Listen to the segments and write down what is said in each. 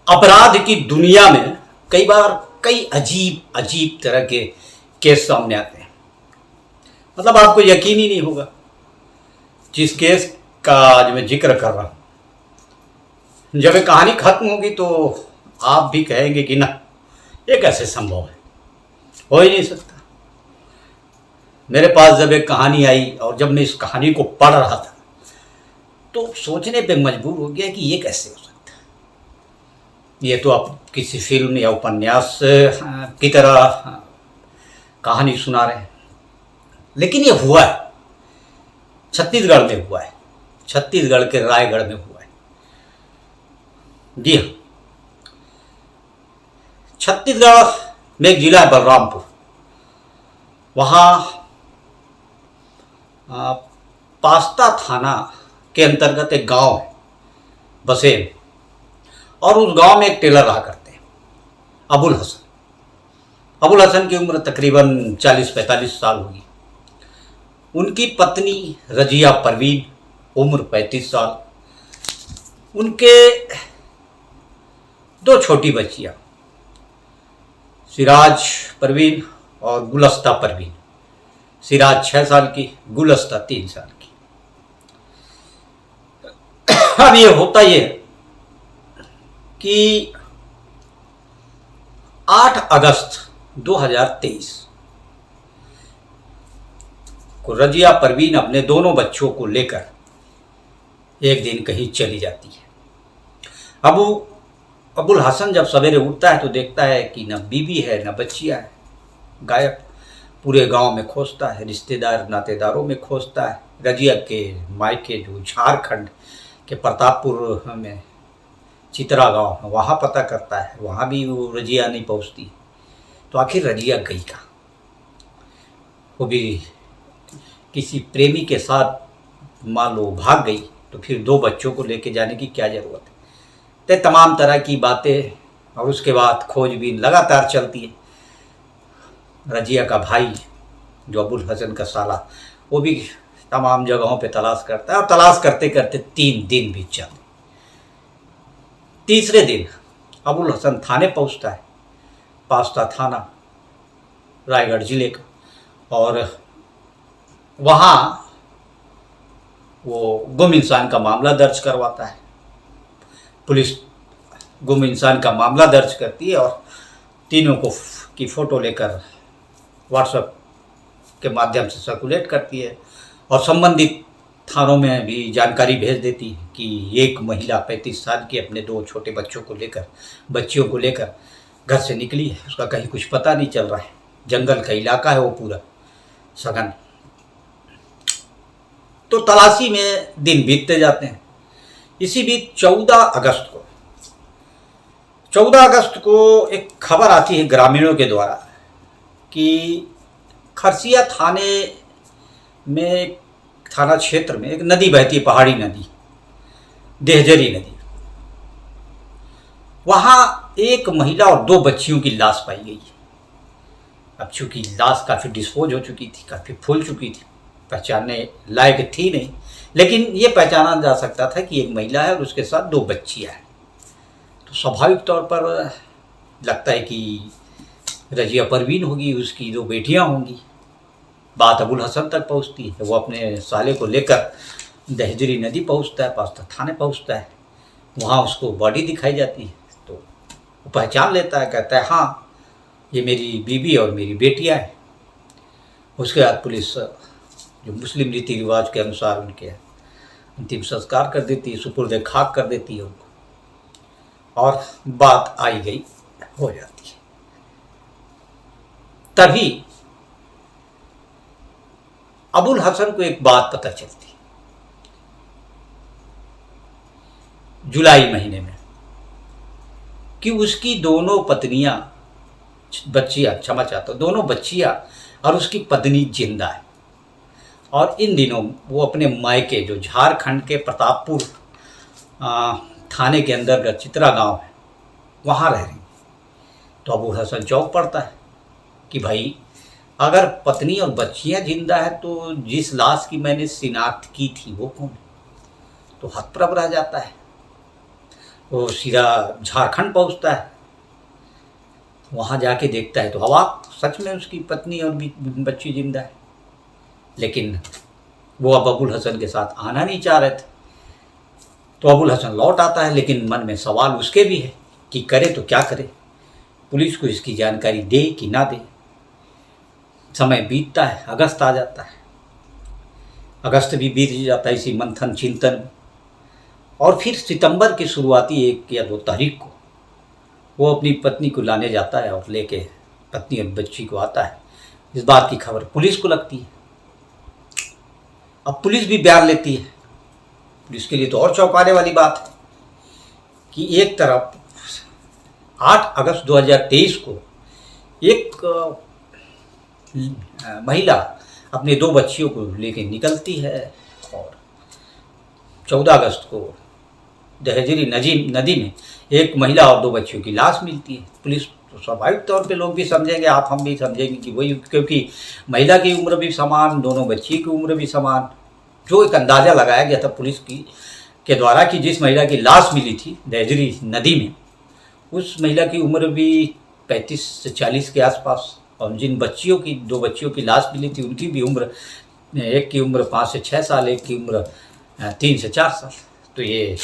अपराध की दुनिया में कई बार कई अजीब अजीब तरह के केस सामने आते हैं। मतलब आपको यकीन ही नहीं होगा जिस केस का आज मैं जिक्र कर रहा हूं। जब ये कहानी खत्म होगी तो आप भी कहेंगे कि ना, ये कैसे संभव है, हो ही नहीं सकता। मेरे पास जब एक कहानी आई और जब मैं इस कहानी को पढ़ रहा था तो सोचने पे मजबूर हो गया कि ये कैसे हो सकता है। ये तो आप किसी फिल्म या उपन्यास की तरह कहानी सुना रहे हैं, लेकिन ये हुआ है, छत्तीसगढ़ में हुआ है, छत्तीसगढ़ के रायगढ़ में हुआ है। जी हाँ, छत्तीसगढ़ में एक जिला है बलरामपुर। वहाँ पास्ता थाना के अंतर्गत एक गांव है बसेन, और उस गांव में एक टेलर रहा करते हैं, अबुल हसन। अबुल हसन की उम्र तकरीबन 40-45 साल होगी। उनकी पत्नी रजिया परवीन, उम्र 35 साल। उनके दो छोटी बच्चियां, सिराज परवीन और गुलस्ता परवीन। सिराज 6 साल की, गुलस्ता 3 साल की। अब ये होता ये कि 8 अगस्त 2023 को रजिया परवीन अपने दोनों बच्चों को लेकर एक दिन कहीं चली जाती है। अबुल हसन जब सवेरे उठता है तो देखता है कि न बीबी है न बच्चियां है, गायब। पूरे गांव में खोजता है, रिश्तेदार नातेदारों में खोजता है। रजिया के मायके जो झारखंड के प्रतापपुर में चित्रा गांव है, वहाँ पता करता है, वहाँ भी वो रजिया नहीं पहुँचती। तो आखिर रजिया गई कहाँ? वो भी किसी प्रेमी के साथ मान लो भाग गई, तो फिर 2 बच्चों को लेके जाने की क्या ज़रूरत है? तो तमाम तरह की बातें, और उसके बाद खोजबीन लगातार चलती है। रजिया का भाई जो अबुल हसन का साला, वो भी तमाम जगहों पे तलाश करता है, और तलाश करते करते 3 दिन बीत जाते। तीसरे दिन अबुल हसन थाने पहुंचता है, पास्ता थाना रायगढ़ जिले का, और वहाँ वो गुम इंसान का मामला दर्ज करवाता है। पुलिस गुम इंसान का मामला दर्ज करती है और तीनों को की फ़ोटो लेकर व्हाट्सएप के माध्यम से सर्कुलेट करती है, और संबंधित थानों में भी जानकारी भेज देती है कि एक महिला 35 साल की अपने 2 छोटे बच्चियों को लेकर घर से निकली है। उसका कहीं कुछ पता नहीं चल रहा है। जंगल का इलाका है वो पूरा सघन। तो तलाशी में दिन बीतते जाते हैं। इसी बीच 14 अगस्त को एक खबर आती है ग्रामीणों के द्वारा कि खरसिया थाना क्षेत्र में एक नदी बहती है, पहाड़ी नदी, देहजरी नदी। वहां एक महिला और 2 बच्चियों की लाश पाई गई है। अब चूंकि लाश काफी डिस्पोज हो चुकी थी, काफी फूल चुकी थी, पहचानने लायक थी नहीं, लेकिन ये पहचाना जा सकता था कि एक महिला है और उसके साथ 2 बच्चियां हैं। तो स्वाभाविक तौर पर लगता है कि रजिया परवीन होगी, उसकी 2 बेटियां होंगी। बात अबुल हसन तक पहुंचती है। वो अपने साले को लेकर दहजरी नदी पहुंचता है, पास्ता थाने पहुंचता है। वहाँ उसको बॉडी दिखाई जाती है, तो वो पहचान लेता है, कहता है हाँ, ये मेरी बीबी और मेरी बेटियां हैं। उसके बाद पुलिस जो मुस्लिम रीति रिवाज के अनुसार उनके अंतिम संस्कार कर देती है, सुपुर्द खाक कर देती है उनको, और बात आई गई हो जाती है। तभी अबुल हसन को एक बात पता चलती है, जुलाई महीने में, कि उसकी दोनों बच्चियां और उसकी पत्नी जिंदा है। और इन दिनों वो अपने मायके जो झारखंड के प्रतापपुर थाने के अंतर्गत चित्रा गांव है, वहाँ रह रही। तो अबुल हसन चौंक पड़ता है कि भाई, अगर पत्नी और बच्चियां जिंदा है तो जिस लाश की मैंने शिनाख्त की थी वो कौन है? तो हतप्रभ रह जाता है। वो सीधा झारखंड पहुंचता है। वहाँ जाके देखता है तो अवाक, सच में उसकी पत्नी और बच्ची जिंदा है। लेकिन वो अब अबुल हसन के साथ आना नहीं चाह रहे थे। तो अबुल हसन लौट आता है, लेकिन मन में सवाल उसके भी है कि करे तो क्या करे, पुलिस को इसकी जानकारी दे कि ना दे। समय बीतता है, अगस्त आ जाता है। अगस्त भी बीत जाता है इसी मंथन चिंतन में। और फिर सितंबर की शुरुआती 1 या 2 तारीख को वो अपनी पत्नी को लाने जाता है और लेके पत्नी और बच्ची को आता है। इस बात की खबर पुलिस को लगती है। अब पुलिस भी बयान लेती है। पुलिस के लिए तो और चौंकाने वाली बात है कि एक तरफ 8 अगस्त 2023 को एक महिला अपने 2 बच्चियों को लेकर निकलती है और 14 अगस्त को दहजरी नदी में एक महिला और 2 बच्चियों की लाश मिलती है। पुलिस तो स्वाभाविक तौर पे लोग भी समझेंगे, आप हम भी समझेंगे कि वही, क्योंकि महिला की उम्र भी समान, दोनों बच्ची की उम्र भी समान। जो एक अंदाज़ा लगाया गया था पुलिस के द्वारा कि जिस महिला की लाश मिली थी दहजरी नदी में, उस महिला की उम्र भी 35 से 40 के आसपास, और जिन 2 बच्चियों की लाश मिली थी उनकी भी उम्र, एक की उम्र 5 से 6 साल, एक की उम्र 3 से 4 साल। तो ये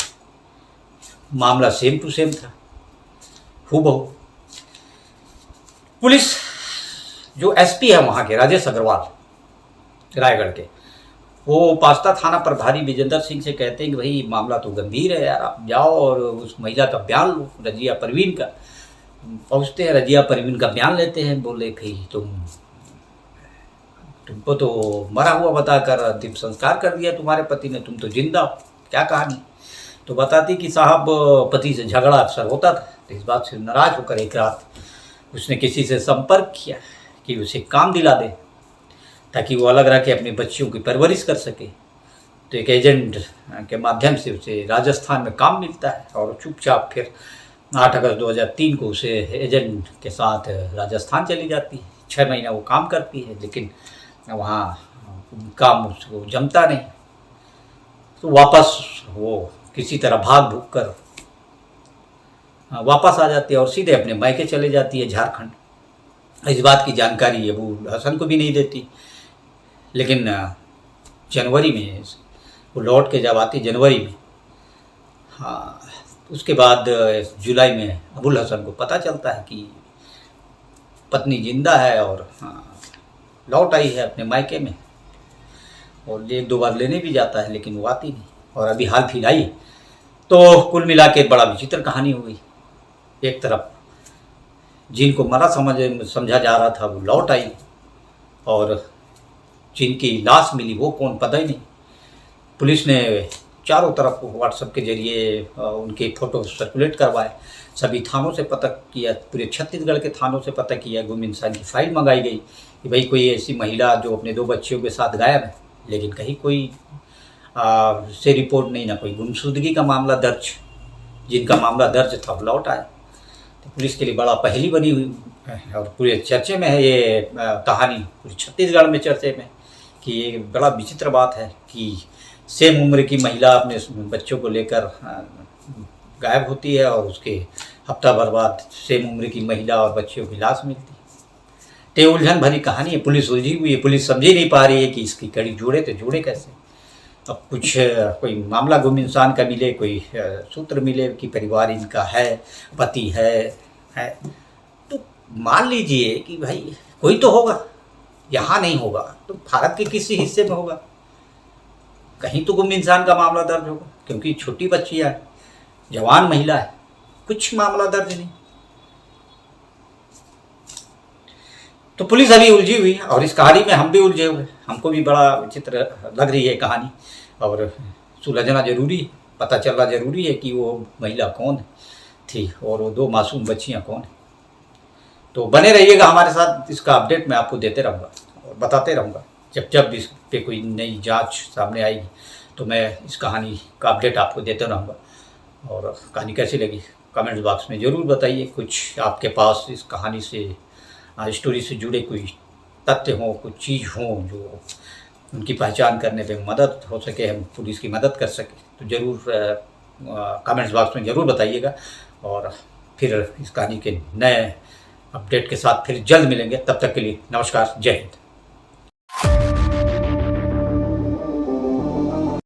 मामला सेम टू सेम था, हूबहू। पुलिस जो एसपी है वहाँ के, राजेश अग्रवाल रायगढ़ के, वो पास्ता थाना प्रभारी विजेंद्र सिंह से कहते हैं कि भाई मामला तो गंभीर है यार, आप जाओ और उस महिला का बयान लो, रजिया परवीन का। पहुँचते हैं, रजिया परवीन का बयान लेते हैं। बोले भाई तुमको तो मरा हुआ बताकर अंतिम संस्कार कर दिया तुम्हारे पति ने, तुम तो जिंदा हो, क्या कहानी? तो बताती कि साहब पति से झगड़ा अक्सर होता था, तो इस बात से नाराज होकर एक रात उसने किसी से संपर्क किया कि उसे काम दिला दे ताकि वो अलग रह के अपनी बच्चियों की परवरिश कर सके। तो एक एजेंट के माध्यम से उसे राजस्थान में काम मिलता है और चुपचाप फिर 8 अगस्त 2003 को उसे एजेंट के साथ राजस्थान चली जाती है। 6 महीना वो काम करती है, लेकिन वहाँ काम उसको जमता नहीं। तो वापस वो किसी तरह भाग भूग कर वापस आ जाती है और सीधे अपने मायके चले जाती है झारखंड। इस बात की जानकारी अबुल हसन को भी नहीं देती। लेकिन जनवरी में वो लौट के जब आती जनवरी में, हाँ, उसके बाद जुलाई में अबुल हसन को पता चलता है कि पत्नी जिंदा है और लौट आई है अपने मायके में। और 1-2 बार लेने भी जाता है, लेकिन वो आती नहीं। और अभी हाल फिलहाल आई। तो कुल मिला के बड़ा विचित्र कहानी हो गई। एक तरफ जिनको मरा समझा जा रहा था वो लौट आई, और जिनकी लाश मिली वो कौन पता ही नहीं। पुलिस ने चारों तरफ व्हाट्सएप के जरिए उनके फ़ोटो सर्कुलेट करवाए, सभी थानों से पता किया, पूरे छत्तीसगढ़ के थानों से पता किया, गुम इंसान की फाइल मंगाई गई कि भाई कोई ऐसी महिला जो अपने 2 बच्चियों के साथ गायब है। लेकिन कहीं कोई से रिपोर्ट नहीं, ना कोई गुमशुदगी का मामला दर्ज। जिनका मामला दर्ज था वो लौट आए। तो पुलिस के लिए बड़ा पहेली बनी हुई है और पूरे चर्चे में है ये कहानी, पूरे छत्तीसगढ़ में चर्चे में, कि ये बड़ा विचित्र बात है कि सेम उम्र की महिला अपने बच्चों को लेकर गायब होती है और उसके हफ्ता भर बाद सेम उम्र की महिला और बच्चियों की लाश मिलती है। तो उलझन भरी कहानी है, पुलिस उलझी हुई है, पुलिस समझ ही नहीं पा रही है कि इसकी कड़ी जोड़े तो जोड़े कैसे। अब कुछ कोई मामला गुम इंसान का मिले, कोई सूत्र मिले कि परिवार इनका है, पति है, तो मान लीजिए कि भाई कोई तो होगा, यहाँ नहीं होगा तो भारत के किसी हिस्से में होगा, कहीं तो गुम इंसान का मामला दर्ज होगा। क्योंकि छोटी बच्ची है, जवान महिला है, कुछ मामला दर्ज नहीं। तो पुलिस अभी उलझी हुई है और इस कहानी में हम भी उलझे हुए। हमको भी बड़ा विचित्र लग रही है कहानी और सुलझना जरूरी है, पता चलना जरूरी है कि वो महिला कौन थी और वो 2 मासूम बच्चियां कौन है। तो बने रहिएगा हमारे साथ, इसका अपडेट मैं आपको देते रहूँगा और बताते रहूँगा। जब इस पे कोई नई जांच सामने आएगी तो मैं इस कहानी का अपडेट आपको देते रहूँगा। और कहानी कैसी लगी कमेंट्स बॉक्स में ज़रूर बताइए। कुछ आपके पास इस कहानी से, स्टोरी से जुड़े कोई तथ्य हों, कुछ चीज़ हों जो उनकी पहचान करने पे मदद हो सके, हम पुलिस की मदद कर सकें, तो ज़रूर कमेंट्स बॉक्स में ज़रूर बताइएगा। और फिर इस कहानी के नए अपडेट के साथ फिर जल्द मिलेंगे। तब तक के लिए नमस्कार, जय हिंद।